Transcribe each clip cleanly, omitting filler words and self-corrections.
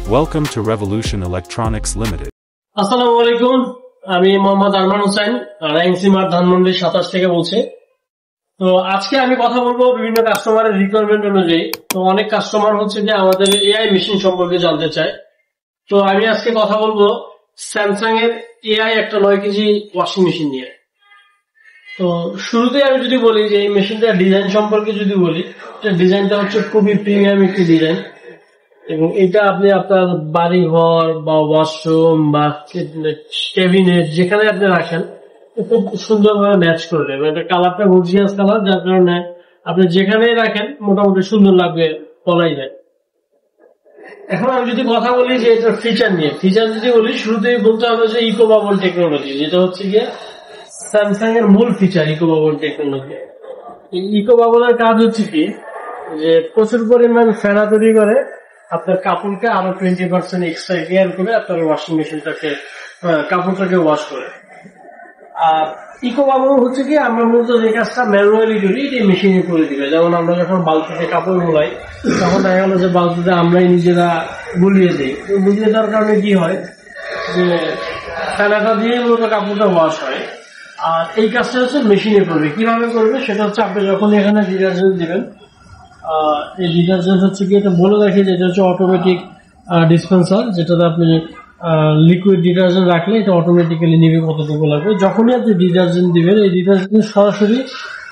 Welcome to Revolution Electronics Limited. আসসালামু আলাইকুম, আমি মোহাম্মদ আরমান হোসেন, রাইনসিমার ধানমন্ডি 27 থেকে বলছি। তো আজকে আমি কথা বলবো বিভিন্ন কাস্টমারের রিকোয়ারমেন্ট অনুযায়ী। তো অনেক কাস্টমার হচ্ছে যে আমাদের এআই মেশিন সম্পর্কে জানতে চায়। তো আমি আজকে কথা বলবো স্যামসাং এর এআই একটা 9 কেজি ওয়াশিং মেশিন নিয়ে। তো শুরুতে আমি যদি বলি যে এই মেশিনটার ডিজাইন সম্পর্কে যদি বলি, ডিজাইনটা হচ্ছে খুবই প্রিমিয়াম একটি ডিজাইন এবং এটা আপনি আপনার বাড়ি ঘর বা ওয়াশরুম বা ক্যাবিনেট যেখানে আপনি রাখেন খুব সুন্দরভাবে ম্যাচ করে দেবে। এটা কালারটা গর্জিয়াস কালার, যার কারণে আপনি যেখানেই রাখেন মোটামুটি সুন্দর লাগবে বলাই যায়। এখন আমি যদি কথা বলি যে এটার ফিচার নিয়ে, ফিচার যদি বলি শুরুতেই বলতে হবে যে ইকো বাবল টেকনোলজি, যেটা হচ্ছে গিয়ে স্যামসাং এর মূল feature eco bubble technology. Eco বাবলের কাজ হচ্ছে কি যে প্রচুর পরিমাণ ফেনা তৈরি করে আপনার কাপড়কে আরো 20% এক্সট্রা কেয়ার করে আপনার ওয়াশিং মেশিনটাকে কাপড়টাকে ওয়াশ করে। আর ইকো বাবল হচ্ছে কি আমরা মূলত যে কাজটা ম্যানুয়ালি করি এই মেশিনে করে দিবে। যেমন আমরা যখন বালতিতে কাপড় মোলাই তখন দেখা গেল যে বালতিতে আমরাই নিজেরা গুলিয়ে দিই। গুলিয়ে দেওয়ার কারণে কি হয় যে ফেনাটা দিয়ে মূলত কাপড়টা ওয়াশ হয়। আর এই কাজটা হচ্ছে মেশিনে করবে। কিভাবে করবে সেটা হচ্ছে আপনি যখন এখানে ডিটারজেন্ট দিবেন, এই ডিটারজেন্ট হচ্ছে কি এটা বলে রাখি যে এটা হচ্ছে অটোমেটিক ডিসপেন্সার, যেটাতে আপনি লিকুইড ডিটারজেন্ট রাখলে এটা অটোমেটিক্যালি নিবে কতটুকু লাগবে। যখনই আপনি ডিটারজেন্ট দিবেন এই ডিটারজেন্ট সরাসরি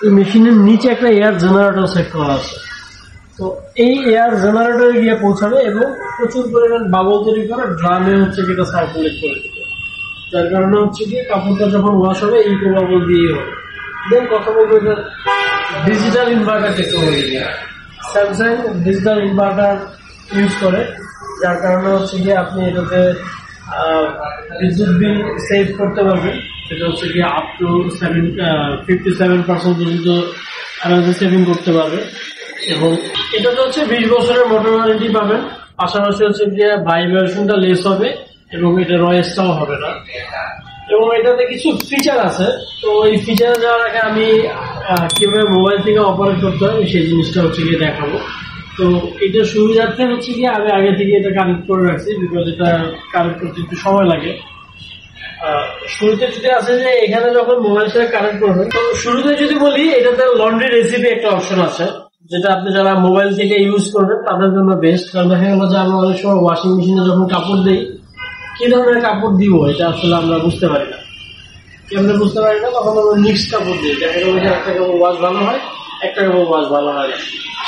এই মেশিনের নিচে একটা এয়ার জেনারেটর সেট করা আছে। তো এই এয়ার জেনারেটরে গিয়ে পৌঁছাবে এবং প্রচুর পরিমাণ বাবল তৈরি করে ড্রামে হচ্ছে কি এটা সার্কুলেট করে দেবে। যার কারণে হচ্ছে কি কাপড়টা যখন ওয়াশ হবে ইকো বাবল দিয়েই হবে। দেন কথা বলবো এটা ডিজিটাল ইনভার্টার টেকনোলজি নিয়ে। স্যামসাং ডিজিটাল ইনভার্টার ইউজ করে, যার কারণে হচ্ছে গিয়ে আপনি এটাতে বিদ্যুৎ বিল সেভ করতে পারবেন। সেটা হচ্ছে গিয়ে আপ টু 57% পর্যন্ত এনার্জি সেভিং করতে পারবে। এবং এটাতে হচ্ছে 20 বছরের মোটর ওয়ারেন্টি পাবেন। পাশাপাশি হচ্ছে গিয়ে ভাইব্রেশনটা লেস হবে এবং এটা নয়েজটাও হবে না। এবং এটাতে কিছু ফিচার আছে। তো এই ফিচারে যাওয়ার আগে আমি কিভাবে মোবাইল থেকে অপারেট করতে হয় সেই জিনিসটা হচ্ছে গিয়ে দেখাবো। তো এটা সুবিধার্থে হচ্ছে গিয়ে আমি আগে থেকে এটা কানেক্ট করে রাখছি, বিকজ এটা কানেক্ট করতে একটু সময় লাগে। শুরুতে যদি আছে যে এখানে যখন মোবাইল সাথে কানেক্ট করবেন, তো শুরুতে যদি বলি এটাতে লন্ড্রি রেসিপি একটা অপশন আছে, যেটা আপনি যারা মোবাইল থেকে ইউজ করবেন তাদের জন্য বেস্ট। কারণ দেখা গেল যে আমরা অনেক সময় ওয়াশিং মেশিনে যখন কাপড় দিই কি ধরনের কাপড় দিব এটা আসলে আমরা বুঝতে পারি না। তখন আমরা মিক্স কাপড় দিই, দেখা গেল যে একটা কাপড় ওয়াশ ভালো হয়, একটা কাপড় ওয়াশ ভালো হয় না।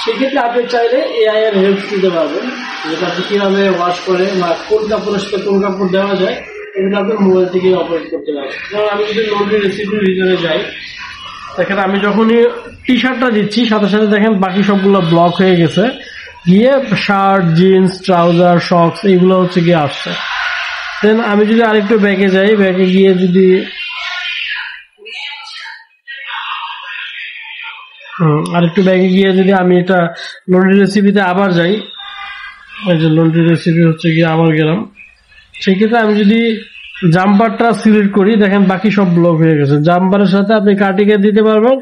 সেক্ষেত্রে আপনি চাইলে এআই এর হেল্প দিতে পারবেন, যেটা আপনি কিভাবে ওয়াশ করে বা কোন কাপড়ের সাথে কোন কাপড় দেওয়া যায় এগুলো আপনি মোবাইল থেকে অপারেট করতে পারবেন। যেমন আমি যদি লন্ড্রি রেসিপির ভিতরে যাই, দেখেন আমি যখনই টি শার্টটা দিচ্ছি সাথে সাথে দেখেন বাকি সবগুলো ব্লক হয়ে গেছে, গিয়ে শার্ট, জিন্স, ট্রাউজার, শক্স এইগুলো হচ্ছে গিয়ে আসছে। দেন আমি যদি আরেকটু ব্যাগে যাই, ব্যাগে গিয়ে যদি আমি এটা লন্ড্রি রেসিপিতে আবার যাই, ওই যে লন্ড্রি রেসিপি হচ্ছে গিয়ে আবার গেলাম, সেক্ষেত্রে আমি যদি জাম্পারটা সিলেক্ট করি দেখেন বাকি সব ব্লক হয়ে গেছে। জাম্পারের সাথে আপনি কাটিকে দিতে পারবেন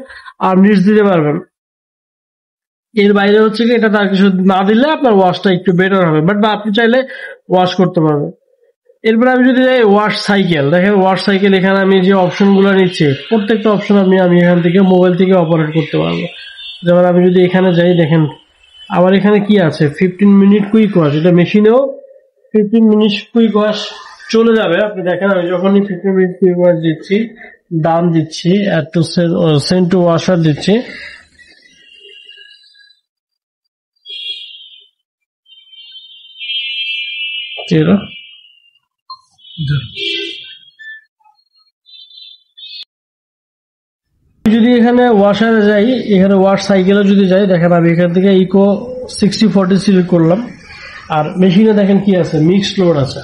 আর নিচ দিতে পারবেন। এর বাইরে হচ্ছে কি এটা তার কিছু না দিলে আপনার ওয়াশটা একটু বেটার হবে, বাট আপনি চাইলে ওয়াশ করতে পারবেন। এরপরে আমি যদি যাই ওয়াশ সাইকেল, দেখেন ওয়াশ সাইকেল এখানে আমি যে অপশনগুলো নিচ্ছি প্রত্যেকটা অপশন আমি এখান থেকে মোবাইল থেকে অপারেট করতে পারবো। যেমন আমি যদি এখানে যাই দেখেন আমার এখানে কি আছে 15 মিনিট কুইক ওয়াশ, এটা মেশিনেও 15 মিনিট কুইক ওয়াশ চলে যাবে। আপনি দেখেন আমি যখনই 15 মিনিট কুইক ওয়াশ দিচ্ছি, দাম দিচ্ছি, একটু সেন্ট টু ওয়াশার দিচ্ছি, যদি এখানে ওয়াশারে যাই, এখানে ওয়াশ সাইকেলে যদি যাই দেখেন আমি এখান থেকে ইকো 60-40 সিলেক্ট করলাম। আর মেশিনে দেখেন কি আছে, মিক্সড লোড আছে।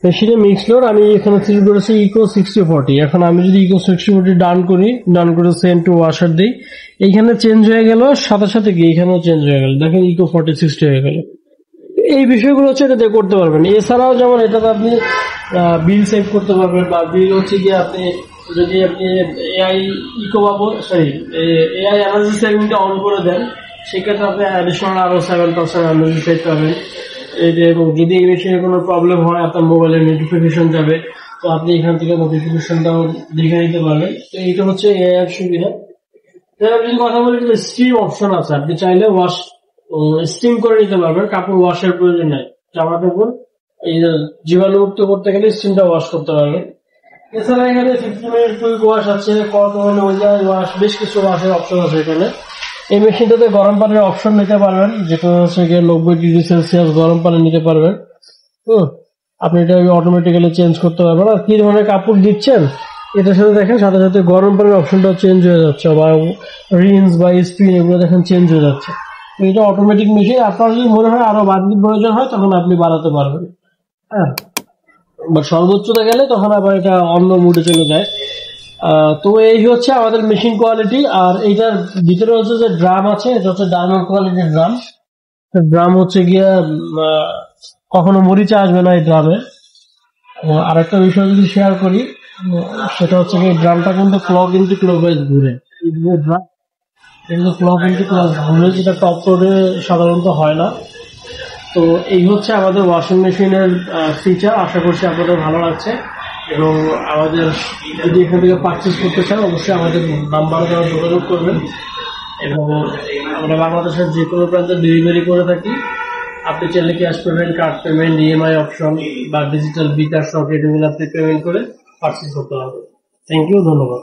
মেশিনে মিক্সড লোড আমি এখানে সিলেক্ট করেছি ইকো 60-40। এখন আমি যদি ইকো 60-40 ডান করে সেন্ড টু ওয়াশার দিই, এইখানে চেঞ্জ হয়ে গেল, সাথে সাথে গিয়ে এখানেও চেঞ্জ হয়ে গেল, দেখেন ইকো 40-60 হয়ে গেল। এই বিষয়গুলো হচ্ছে এটাতে করতে পারবেন। এছাড়াও যেমন এটাতে আপনি বিল সেভ করতে পারবেন, বা বিল হচ্ছে গিয়ে আপনি যদি আপনি এআই এনার্জি সেভিংটা অন করে দেন সেক্ষেত্রে আপনি অ্যাডিশনাল আরো 7% এনার্জি সেভ পাবেন। এই যে, এবং যদি এই মেশিনে কোনো প্রবলেম হয় আপনার মোবাইলের নোটিফিকেশন যাবে, তো আপনি এখান থেকে নোটিফিকেশনটাও দেখে নিতে পারবেন। তো এইটা হচ্ছে এআই এর সুবিধা। আপনি কথা বলি যে স্টিম অপশন আছে, আপনি চাইলে ওয়াশ স্টিম করে নিতে পারবেন, কাপড় ওয়াশের প্রয়োজন নাই। জামা কাপড় এই জীবাণু মুক্ত করতে গেলে স্টিমটা ওয়াশ করতে পারবেন। এছাড়া এখানে 50 মিনিট কুইক ওয়াশ আছে, ওয়াশ, বেশ কিছু ওয়াশের অপশন আছে এখানে। এই মেশিনটাতে গরম পানির অপশন নিতে পারবেন, যেটা হচ্ছে গিয়ে 90°C গরম পানি নিতে পারবেন। আপনি এটা অটোমেটিক্যালি চেঞ্জ করতে পারবেন। আর কি ধরনের কাপড় দিচ্ছেন এটার সাথে দেখেন সাথে সাথে গরম পানির অপশনটাও চেঞ্জ হয়ে যাচ্ছে, বা রিন্স বা স্পিন এগুলো দেখেন চেঞ্জ হয়ে যাচ্ছে। এটা অটোমেটিক মেশিন। আপনার যদি মনে হয় আরো বাড়তি প্রয়োজন হয় তখন আপনি বাড়াতে পারবেন। হ্যাঁ, বা সর্বোচ্চতে গেলে তখন আবার এটা অন্য মুডে চলে যায়। তো এই হচ্ছে আমাদের মেশিন কোয়ালিটি। আর এইটার ভিতরে হচ্ছে যে ড্রাম আছে, এটা হচ্ছে ডায়মন্ড কোয়ালিটির ড্রাম। ড্রাম হচ্ছে গিয়ে কখনো মরিচা আসবে না এই ড্রামে। আর একটা বিষয় যদি শেয়ার করি, সেটা হচ্ছে কি ড্রামটা কিন্তু ক্লক ইন্টু ক্লকওয়াইজ ঘুরে। ড্রাম কিন্তু ক্লক ইন্টু ক্লক ঘুরে, যেটা টপ লোডে সাধারণত হয় না। তো এই হচ্ছে আমাদের ওয়াশিং মেশিনের ফিচার। আশা করছি আপনাদের ভালো লাগছে, এবং আমাদের যদি এখান থেকে পারচেস করতে চান অবশ্যই আমাদের নাম্বারে যোগাযোগ করবেন। এবং আমরা বাংলাদেশের যে কোনো প্রান্তে ডেলিভারি করে থাকি। আপনি চাইলে cash payment, card payment, EMI option বা ডিজিটাল বিকাশ সহ আপনি পেমেন্ট করে পারচেস করতে পারবেন। থ্যাংক ইউ, ধন্যবাদ।